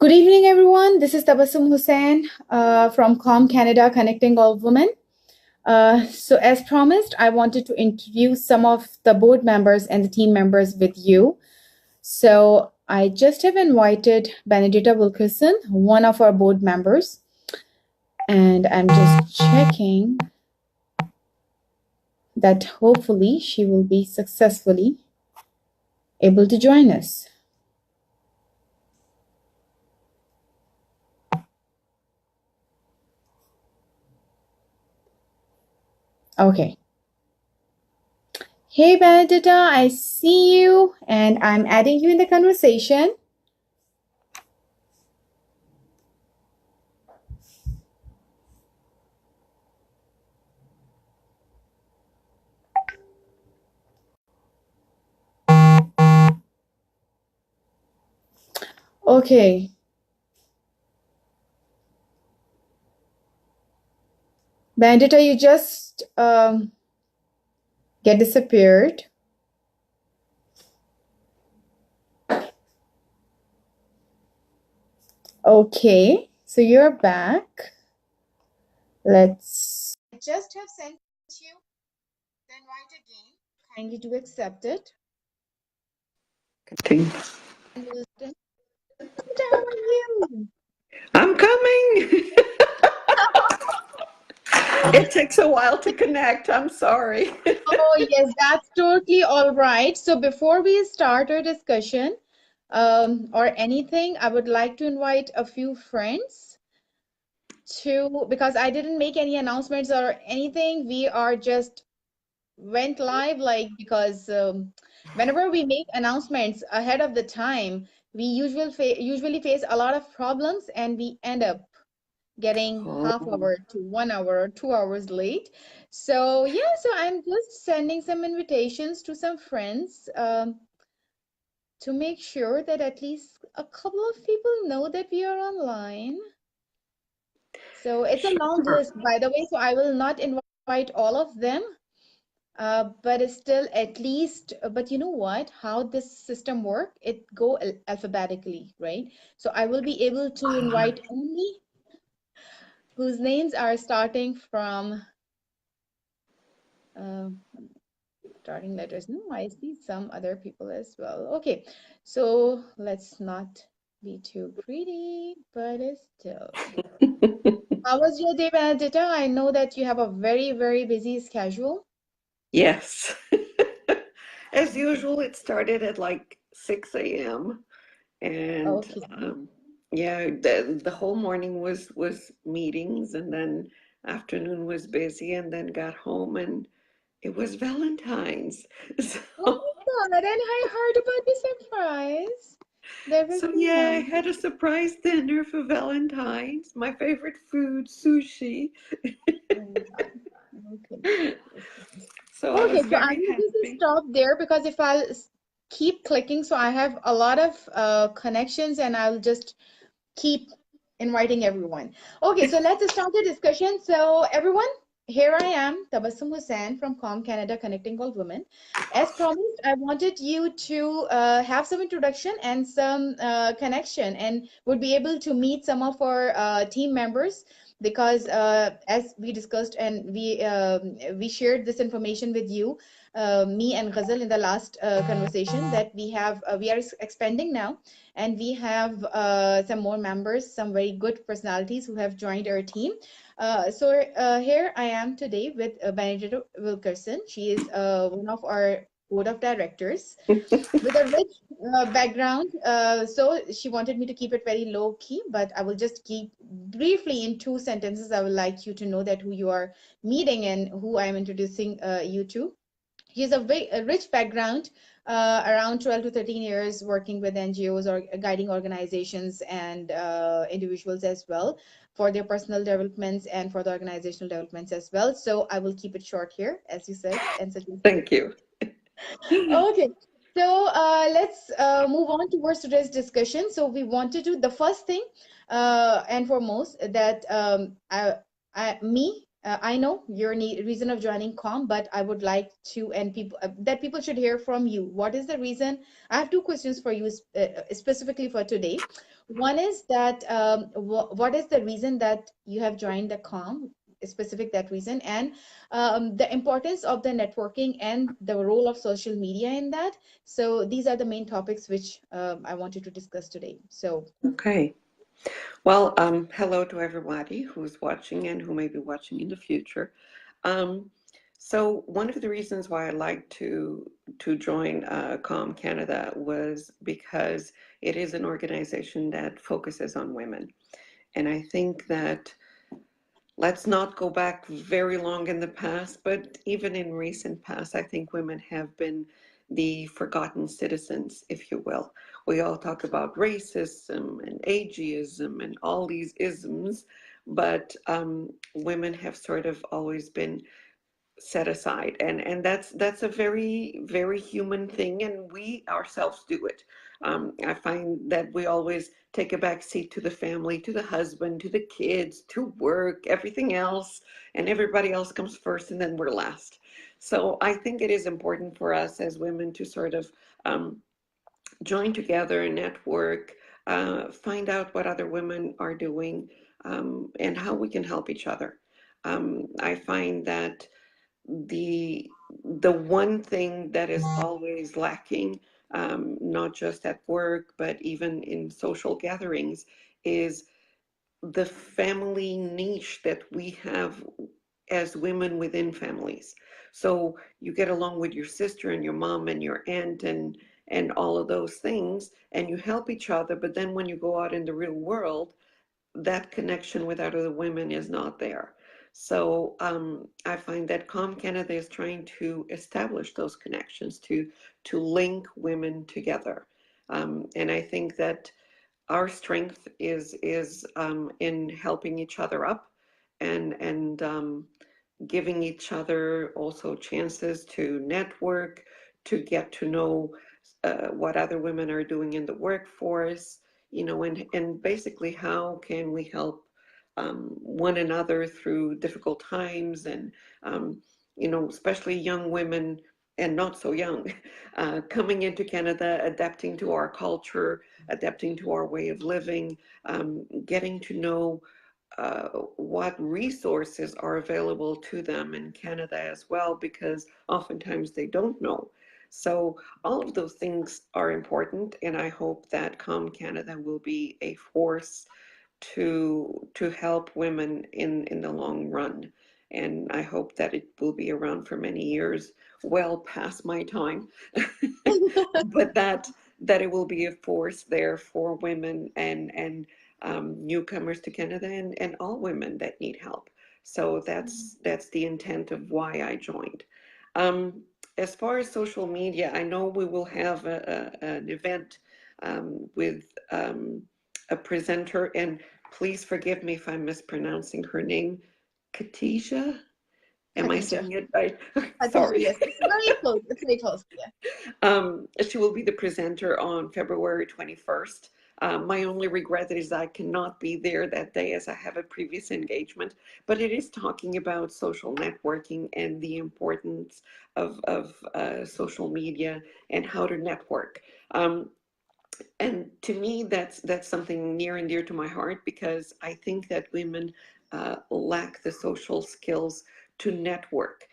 Good evening, everyone. This is Tabassum Hussain from COM Canada, Connecting All Women. So, as promised, I wanted to introduce some of the board members and the team members with you. So, I just have invited Benedita Wilkerson, one of our board members, and I'm just checking that hopefully she will be successfully able to join us. Okay. Hey, Benedita, I see you, and I'm adding you in the conversation. Okay. Benedita, you just get disappeared. Okay, so you're back. I just have sent you the invite again. Kindly do accept it. Continue. How are you? I'm coming. It takes a while to connect. I'm sorry. Oh, yes, that's totally all right. So before we start our discussion or anything, I would like to invite a few friends because I didn't make any announcements or anything. We are just went live because whenever we make announcements ahead of the time, we usually face a lot of problems and we end up getting half hour to 1 hour or 2 hours late. So yeah, so I'm just sending some invitations to some friends to make sure that at least a couple of people know that we are online. So it's a long list, by the way, so I will not invite all of them. But it's still at least, but you know what, how this system work, it go alphabetically, right? So I will be able to invite only whose names are starting from starting letters. No, I see some other people as well. Okay, so let's not be too greedy, but it's still. How was your day, Benedita? I know that you have a very, very busy schedule. Yes. As usual, it started at like 6 a.m. And Okay. yeah, the whole morning was meetings, and then afternoon was busy, and then got home and it was Valentine's. Oh So, my God, and I heard about the surprise. That was so so yeah, I nice. had a surprise dinner for Valentine's. My favorite food, sushi. Oh my God. Okay. So I Okay, was so I very will just happy. stop there because if keep clicking, so I have a lot of connections and I'll just keep inviting everyone. Okay, so let's start the discussion. So everyone, here I am, Tabassum Hussain from COM Canada, Connecting All Women. As promised, I wanted you to have some introduction and some connection and would be able to meet some of our team members because as we discussed and we shared this information with you, me and Ghazal in the last conversation that we are expanding now and we have some more members, some very good personalities who have joined our team. So here I am today with Benedita Wilkerson. She is one of our board of directors with a rich background. So she wanted me to keep it very low key, but I will just keep briefly in 2 sentences. I would like you to know that who you are meeting and who I am introducing you to. He has a rich background, around 12 to 13 years working with NGOs or guiding organizations and individuals as well for their personal developments and for the organizational developments as well. So I will keep it short here, as you said, and suggested. Thank you. Okay. So let's move on towards today's discussion. So we want to do the first thing and foremost that me I know your reason of joining COM, but I would like to, and people that people should hear from you. What is the reason? I have two questions for you specifically for today. One is that what is the reason that you have joined the COM? Specific that reason, and the importance of the networking and the role of social media in that. So these are the main topics which I wanted to discuss today. So Okay. Well, hello to everybody who's watching and who may be watching in the future. Um, so one of the reasons why I like to join COM Canada was because it is an organization that focuses on women. And I think that let's not go back very long in the past, but even in recent past, I think women have been the forgotten citizens, if you will. We all talk about racism and ageism and all these isms, but women have sort of always been set aside, and that's a very human thing, and we ourselves do it. I find that we always take a back seat to the family, to the husband, to the kids, to work, everything else, and everybody else comes first and then we're last. So I think it is important for us as women to sort of join together, network, find out what other women are doing, and how we can help each other. I find that the one thing that is always lacking, not just at work, but even in social gatherings, is the family niche that we have as women within families. So you get along with your sister and your mom and your aunt and all of those things, and you help each other. But then when you go out in the real world, that connection with other women is not there. So I find that COM Canada is trying to establish those connections to link women together, and I think that our strength is in helping each other up and giving each other also chances to network, to get to know what other women are doing in the workforce, and basically how can we help one another through difficult times, and especially young women and not so young, coming into Canada, adapting to our culture, adapting to our way of living, getting to know what resources are available to them in Canada as well, because oftentimes they don't know. So all of those things are important, and I hope that COM Canada will be a force to help women in the long run. And I hope that it will be around for many years, well past my time, but that it will be a force there for women and newcomers to Canada and all women that need help. So that's the intent of why I joined. As far as social media, I know we will have an event with a presenter, and please forgive me if I'm mispronouncing her name. Khadija? Am I Khadija. saying it right? Khadija, Sorry. yes, it's very close. It's very close. Yeah. She will be the presenter on February 21st. My only regret is I cannot be there that day as I have a previous engagement, but it is talking about social networking and the importance of social media and how to network. And to me, that's something near and dear to my heart, because I think that women lack the social skills to network,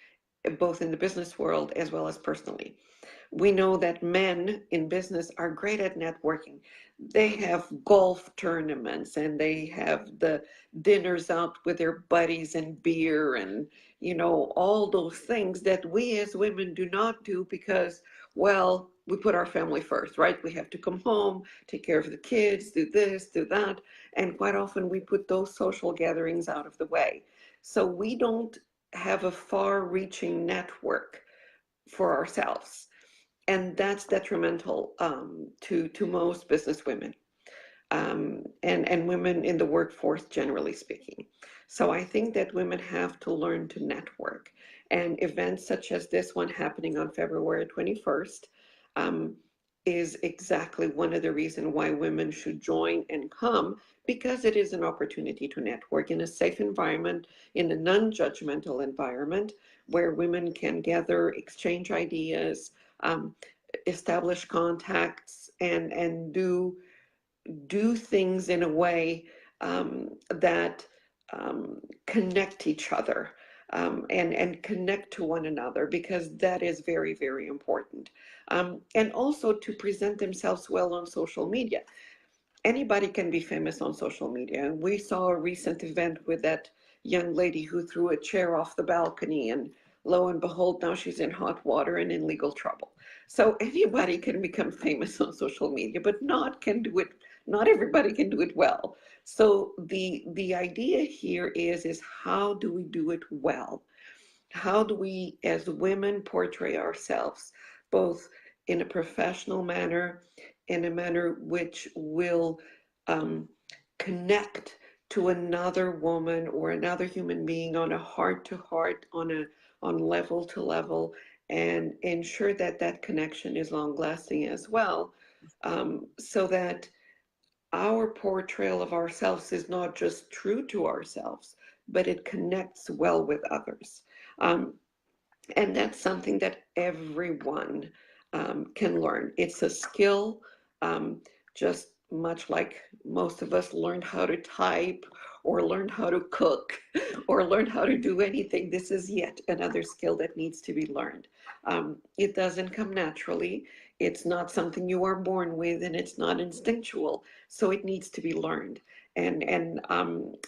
both in the business world as well as personally. We know that men in business are great at networking. They have golf tournaments and they have the dinners out with their buddies and beer and, all those things that we as women do not do because, well, we put our family first, right? We have to come home, take care of the kids, do this, do that. And quite often we put those social gatherings out of the way. So we don't have a far reaching network for ourselves, and that's detrimental to most business women, and women in the workforce generally speaking. So I think that women have to learn to network, and events such as this one happening on February 21st, um, is exactly one of the reasons why women should join and come, because it is an opportunity to network in a safe environment, in a non-judgmental environment where women can gather, exchange ideas, um, establish contacts, and do things in a way that connect each other, and connect to one another, because that is very, very important. And also to present themselves well on social media. Anybody can be famous on social media. And we saw a recent event with that young lady who threw a chair off the balcony, and lo and behold, now she's in hot water and in legal trouble. So anybody can become famous on social media, but not everybody can do it well. So the idea here is how do we do it well? How do we, as women, portray ourselves, both in a professional manner, in a manner which will um, connect to another woman or another human being on a heart to heart, on level to level, and ensure that that connection is long lasting as well, so that our portrayal of ourselves is not just true to ourselves, but it connects well with others. Um, and that's something that everyone can learn. It's a skill, um, just much like most of us learned how to type or learned how to cook or learned how to do anything. This is yet another skill that needs to be learned. It doesn't come naturally. It's not something you are born with, and it's not instinctual. So it needs to be learned. And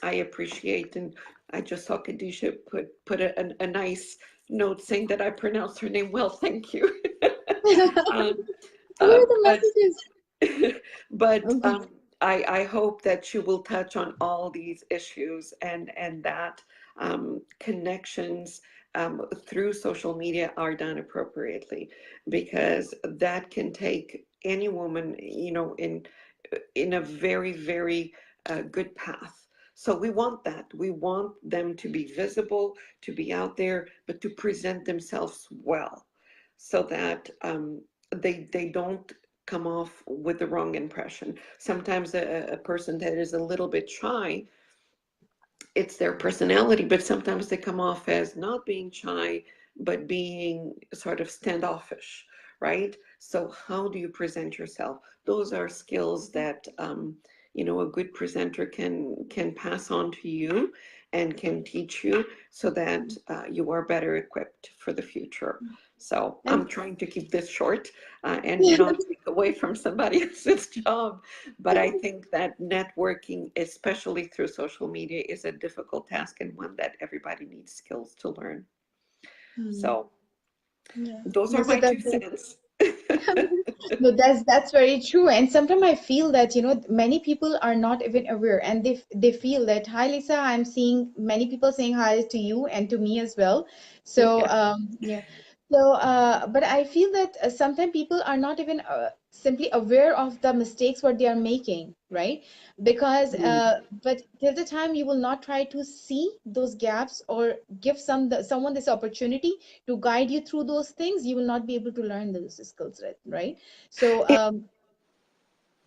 I appreciate, and I just saw Khadijah put a nice note saying that I pronounced her name well. Thank you. um, What are the but messages? but Okay. I hope that she will touch on all these issues, and that connections through social media are done appropriately, because that can take any woman, in a very, very good path. So we want that. We want them to be visible, to be out there, but to present themselves well, so that they don't come off with the wrong impression. Sometimes a person that is a little bit shy, it's their personality, but sometimes they come off as not being shy, but being sort of standoffish, right? So how do you present yourself? Those are skills that a good presenter can pass on to you and can teach you, so that you are better equipped for the future. So I'm And trying to keep this short and not take away from somebody else's job. But I think that networking, especially through social media, is a difficult task, and one that everybody needs skills to learn. Hmm. So Yeah. those No, are so my that's 2 cents. no, that's very true. And sometimes I feel that, many people are not even aware, and they feel that, hi Lisa, I'm seeing many people saying hi to you and to me as well. So Yeah. yeah. So but I feel that sometimes people are not even simply aware of the mistakes what they are making, right? Because Mm. but till the time you will not try to see those gaps or give someone this opportunity to guide you through those things, you will not be able to learn those skills, right? So, It-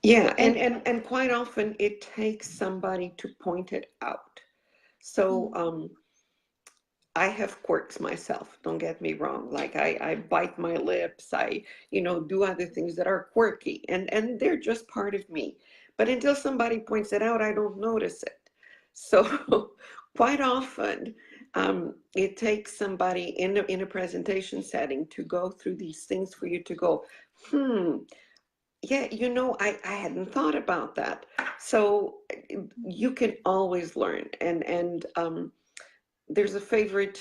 yeah, and and quite often it takes somebody to point it out. So I have quirks myself, don't get me wrong. Like I bite my lips, I, do other things that are quirky, and they're just part of me. But until somebody points it out, I don't notice it. So quite often, it takes somebody in a presentation setting to go through these things for you to go, yeah, I hadn't thought about that. So you can always learn, and there's a favorite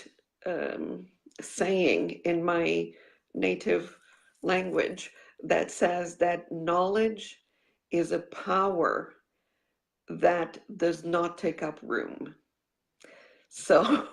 saying in my native language that says that knowledge is a power that does not take up room. So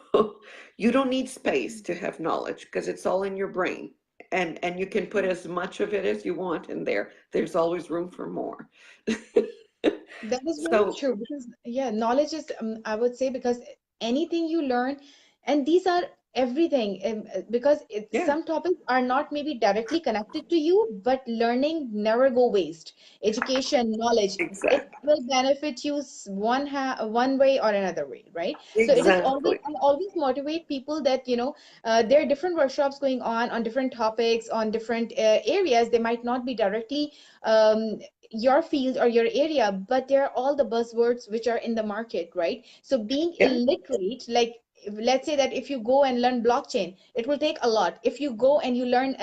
you don't need space to have knowledge, because it's all in your brain. And you can put as much of it as you want in there. There's always room for more. that is very So true, because yeah, knowledge is I would say, because anything you learn, and these are everything, because Yeah, some topics are not maybe directly connected to you, but learning never go waste. Education, knowledge, it exactly. will benefit you one way or another way, right? So it is always, Exactly. I always motivate people that, there are different workshops going on different topics, on different areas. They might not be directly your field or your area, but they're all the buzzwords which are in the market, right? So being Yeah. illiterate, like, let's say that if you go and learn blockchain, it will take a lot. If you go and you learn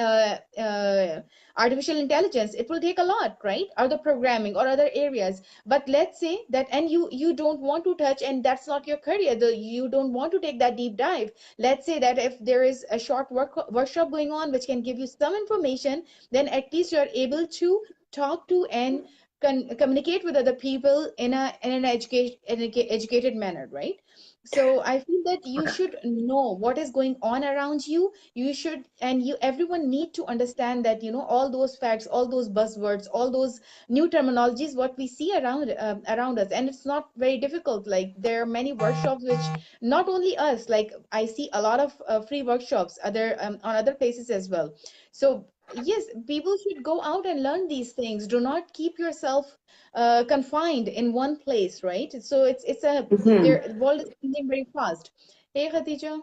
artificial intelligence, it will take a lot, right? Or the programming or other areas. But let's say that, and you don't want to touch, and that's not your career, you don't want to take that deep dive. Let's say that if there is a short workshop going on which can give you some information, then at least you're able to talk to and communicate with other people in an educated manner, right? So I feel that you Correct. should know what is going on around you. You should, and you, everyone need to understand that, all those facts, all those buzzwords, all those new terminologies, what we see around us. And it's not very difficult. Like, there are many workshops which, not only us, like I see a lot of free workshops other on other places as well. So yes, people should go out and learn these things. Do not keep yourself confined in one place, right? So Hmm. the world is changing very fast. Hey, Khadija.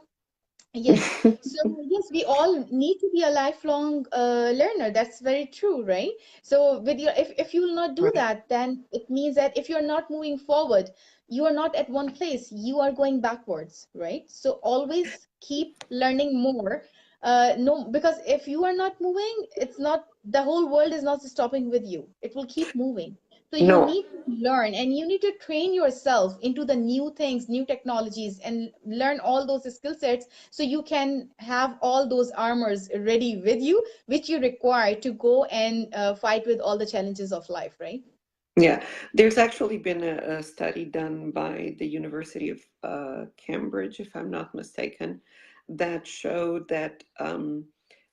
Yes. So yes, we all need to be a lifelong learner. That's very true, right? So with your, if you will not do Right. that, then it means that if you're not moving forward, you are not at one place. You are going backwards, right? So always keep learning more. No, because if you are not moving, it's not, the whole world is not stopping with you. It will keep moving. So you No. need to learn, and you need to train yourself into the new things, new technologies, and learn all those skill sets, so you can have all those armors ready with you, which you require to go and fight with all the challenges of life, right? Yeah, there's actually been a study done by the University of Cambridge, if I'm not mistaken, that showed that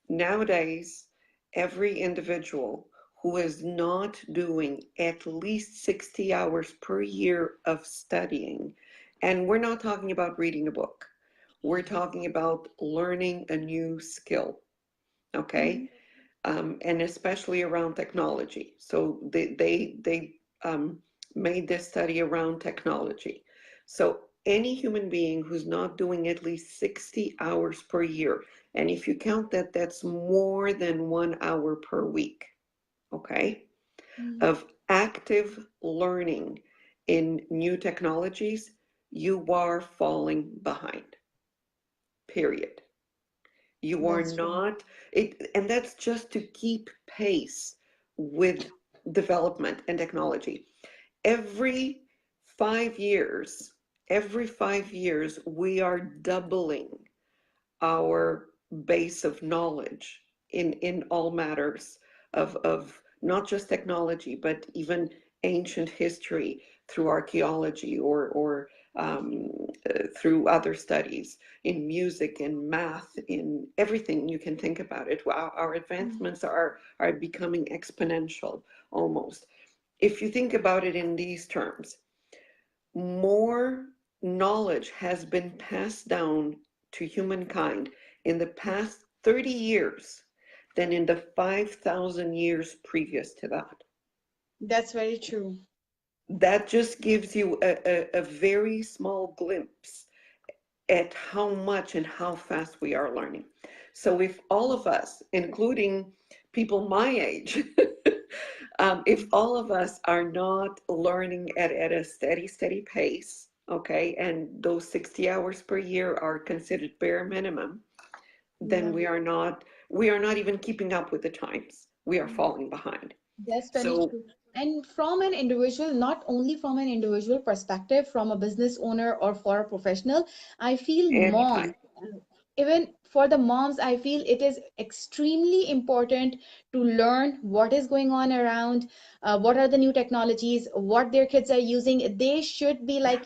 nowadays every individual who is not doing at least 60 hours per year of studying, and we're not talking about reading a book, we're talking about learning a new skill, Mm-hmm. okay? And especially around technology. So they made this study around technology. So any human being who's not doing at least 60 hours per year, and if you count that, that's more than 1 hour per week, okay, Mm-hmm. of active learning in new technologies, you are falling behind, period. You are That's true. not, and that's just to keep pace with development and technology. Every 5 years, every 5 years, we are doubling our base of knowledge in all matters of not just technology, but even ancient history through archaeology or through other studies in music, in math, in everything you can think about it. Our advancements are becoming exponential almost. If you think about it in these terms, more knowledge has been passed down to humankind in the past 30 years than in the 5,000 years previous to that. That's very true. That just gives you a very small glimpse at how much and how fast we are learning. So if all of us, including people my age, if all of us are not learning at a steady pace, okay, and those 60 hours per year are considered bare minimum, then Yeah. we are not even keeping up with the times. We are falling behind. That's very So, true. And from an individual, not only from an individual perspective, from a business owner or for a professional, I feel anytime. mom, even for the moms, I feel it is extremely important to learn what is going on around, what are the new technologies, what their kids are using. They should be like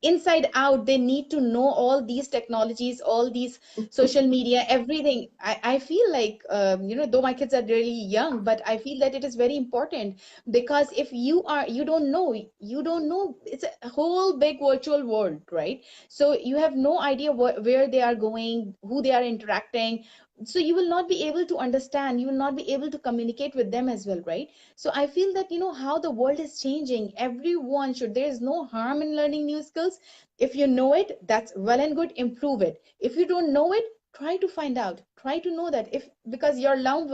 inside out. They need to know all these technologies, all these social media, everything. I feel like, though my kids are really young, but I feel that it is very important, because if you don't know, it's a whole big virtual world, right? So you have no idea where they are going, who they are interacting. So you will not be able to understand, you will not be able to communicate with them as well, right? So I feel that, how the world is changing, everyone should, there is no harm in learning new skills. If you know it, that's well and good, improve it. If you don't know it, try to find out, try to know that, if because your loved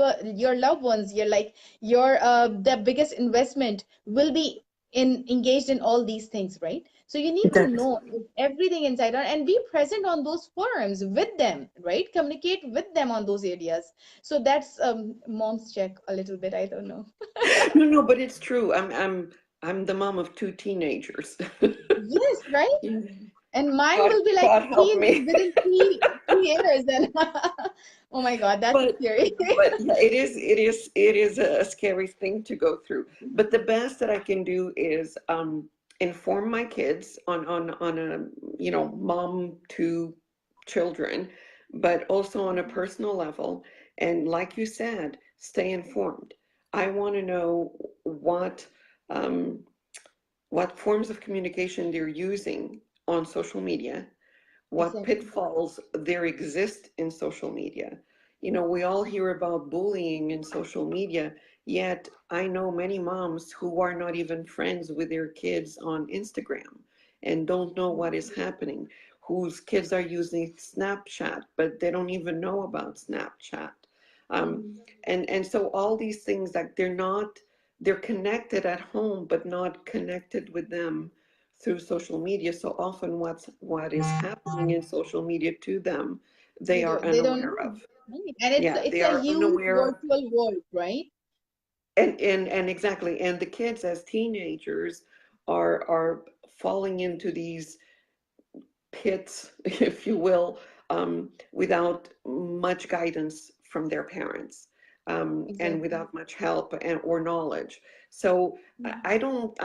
ones, you're like your the biggest investment will be in engaged in all these things, right? So you need to That's know everything inside out and be present on those forums with them, right? Communicate with them on those areas. So that's mom's check a little bit, I don't know. no, no, but it's true. I'm the mom of two teenagers. Yes, right. And mine God, will be like God help teen me. within 3 years, and oh my God, that's But scary. yeah, it is a scary thing to go through. But the best that I can do is inform my kids on a mom to children, but also on a personal level. And like you said, stay informed. I want to know um, what forms of communication they're using on social media, what Exactly. pitfalls there exist in social media. We all hear about bullying in social media, yet I know many moms who are not even friends with their kids on Instagram and don't know what is happening, whose kids are using Snapchat, but they don't even know about Snapchat. Um, Mhm. and so all these things, like they're connected at home, but not connected with them through social media. So often what is happening in social media to them, they are They don't unaware know. of. Right. And Yeah, it's they a are huge unaware of. virtual world, right? And exactly. And the kids as teenagers are falling into these pits, if you will, without much guidance from their parents, and Exactly. without much help or knowledge. So I don't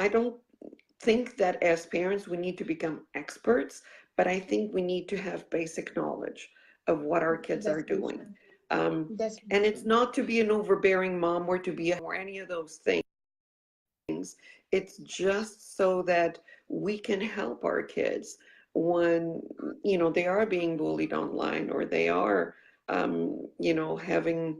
think that as parents we need to become experts, but I think we need to have basic knowledge of what our kids That's are very doing. true. Um, That's very and it's true. not to be an overbearing mom or to be or any of those things. It's just so that we can help our kids when they are being bullied online, or they are having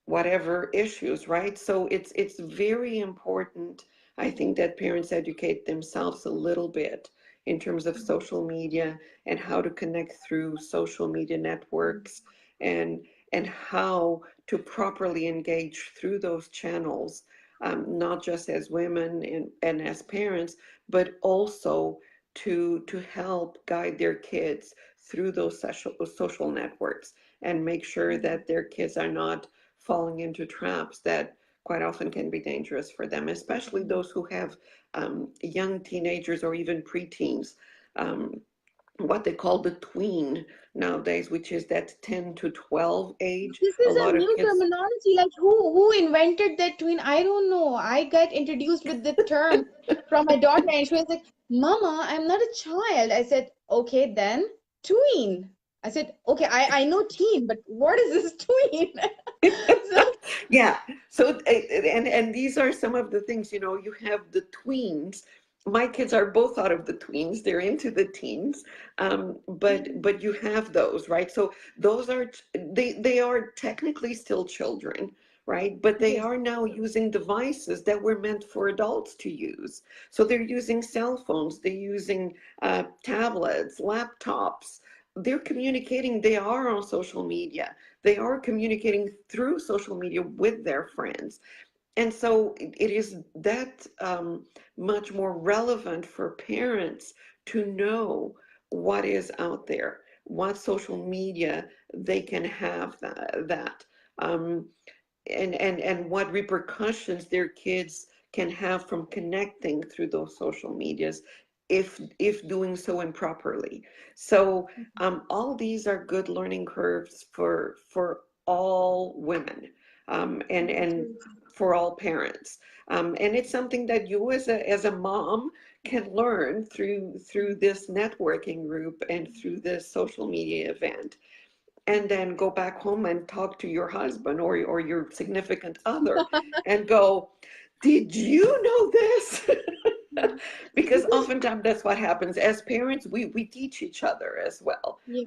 whatever issues, right? So it's very important, I think, that parents educate themselves a little bit in terms of social media and how to connect through social media networks, and how to properly engage through those channels, not just as women and as parents, but also to help guide their kids through those social networks, and make sure that their kids are not falling into traps that quite often can be dangerous for them, especially those who have young teenagers or even preteens, um, what they call the tween nowadays, which is that 10 to 12 age. This A is a lot of new kids. terminology. Like who invented that twin? I don't know. I got introduced with the term from my daughter, and she was like, "Mama, I'm not a child." I said, "Okay, then tween." I said, "Okay, I know teen, but what is this tween?" So Yeah. So and these are some of the things, you have the tweens. My kids are both out of the tweens. They're into the teens. But you have those, right? So those are they are technically still children, right? But they yes, are now using devices that were meant for adults to use. So they're using cell phones, they're using tablets, laptops. They're communicating, they are on social media, they are communicating through social media with their friends. And so it is that much more relevant for parents to know what is out there, what social media they can have that and what repercussions their kids can have from connecting through those social medias, if doing so improperly. So all these are good learning curves for all women, and Absolutely. for all parents. And it's something that you as a mom can learn through this networking group and through this social media event, and then go back home and talk to your husband or your significant other and go, did you know this? Because Because oftentimes that's what happens. As parents, we teach each other as well. yeah,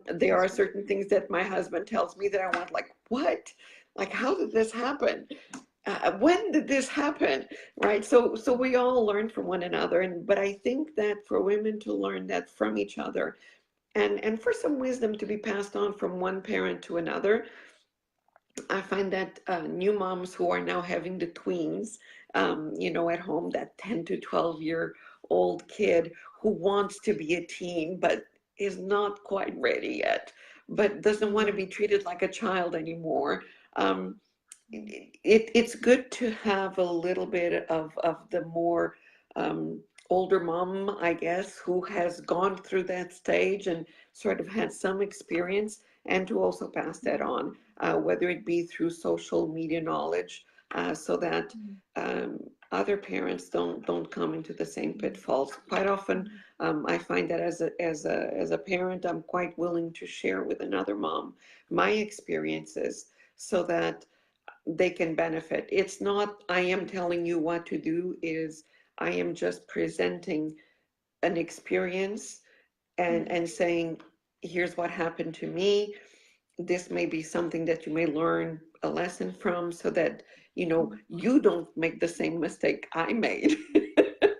There that's are true. certain things that my husband tells me that I want, like, what? Like, how did this happen? When did this happen? Right? So we all learn from one another. And but I think that for women to learn that from each other, and for some wisdom to be passed on from one parent to another, I find that new moms who are now having the tweens, at home, that 10 to 12-year-old kid who wants to be a teen but is not quite ready yet, but doesn't want to Yeah. be treated like a child anymore. Um, it's good to have a little bit of the more older mom, I guess, who has gone through that stage and sort of had some experience, and to also pass that on, whether it be through social media knowledge, so that other parents don't come into the same pitfalls. Quite often, I find that as a parent, I'm quite willing to share with another mom my experiences so that they can benefit. It's not, I am telling you what to do, is I am just presenting an experience and saying, here's what happened to me. This may be something that you may learn a lesson from so that, you don't make the same mistake I made.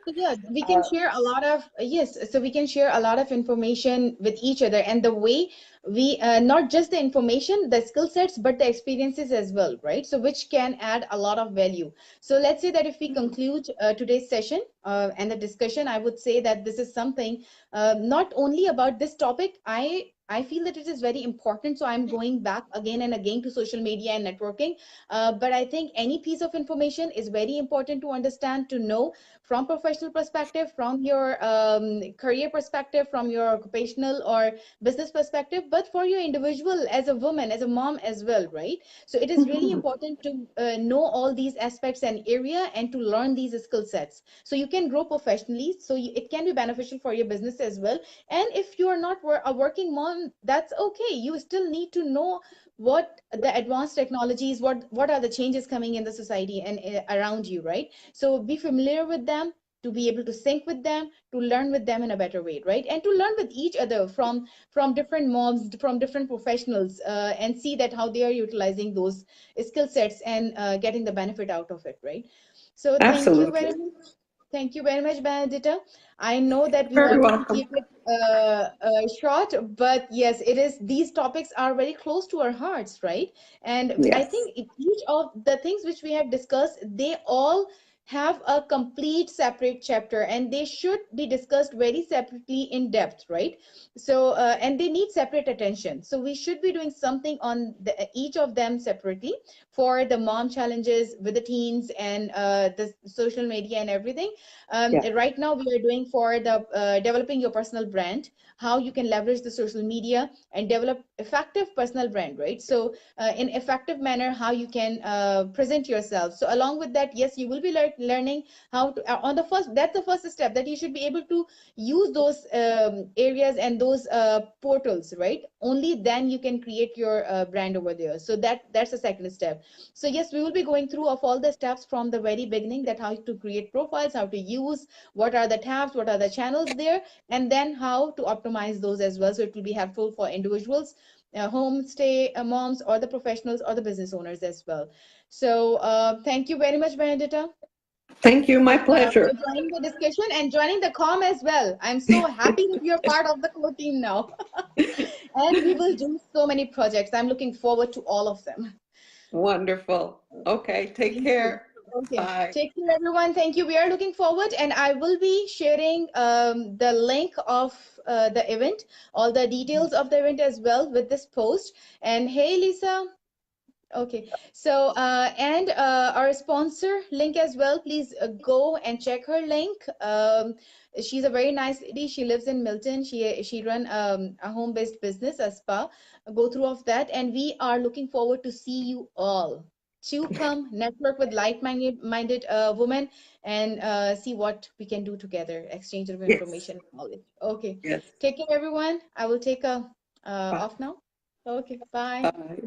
So yeah, we can share a lot of yes. So we can share a lot of information with each other, and the way we not just the information, the skill sets, but the experiences as well, right? So which can add a lot of value. So let's say that if we conclude today's session and the discussion, I would say that this is something not only about this topic. I feel that it is very important. So I'm going back again and again to social media and networking. But I think any piece of information is very important to understand, to know from professional perspective, from your career perspective, from your occupational or business perspective, but for your individual as a woman, as a mom as well, right? So it is really important to know all these aspects and area and to learn these skill sets so you can grow professionally, so it can be beneficial for your business as well. And if you are not a working mom, that's okay. You still need to know what the advanced technologies, what are the changes coming in the society and around you, right? So be familiar with them, to be able to sync with them, to learn with them in a better way, right? And to learn with each other from different moms, from different professionals, and see that how they are utilizing those skill sets and getting the benefit out of it, right? So thank you very Absolutely. much. Thank you very much, Benedita. I know that we Very wanted to welcome. keep it short, but yes, it is. These topics are very close to our hearts, right? And I Yes. think each of the things which we have discussed, they all have a complete separate chapter, and they should be discussed very separately in depth, right? So and they need separate attention, so we should be doing something on each of them separately, for the mom challenges with the teens and the social media and everything. Yeah. Right now we are doing for the developing your personal brand, how you can leverage the social media and develop effective personal brand, right? So in effective manner, how you can present yourself. So along with that, yes, you will be learning how to on the first, that's the first step, that you should be able to use those areas and those portals, right? Only then you can create your brand over there. So that's the second step. So yes, we will be going through of all the steps from the very beginning, that how to create profiles, how to use, what are the tabs, what are the channels there, and then how to optimize those as well. So it will be helpful for individuals, homestay moms, or the professionals, or the business owners as well. So thank you very much, Benedita, Thank you. My for pleasure. joining the discussion and joining the com as well. I'm so happy that you're part of the core team now. And we will do so many projects. I'm looking forward to all of them. Wonderful. Okay. Take Thank you. care. Okay. Bye. Take care, everyone. Thank you. We are looking forward, and I will be sharing the link of the event, all the details of the event as well with this post. And hey, Lisa. Okay, so and our sponsor link as well. Please go and check her link. She's a very nice lady. She lives in Milton. She run a home-based business, a spa. Go through of that, and we are looking forward to see you all to come network with like-minded women and see what we can do together. Exchange of Yes, information, knowledge. Okay, yes. take care, everyone. I will take a Bye. off now. Okay, bye. Bye.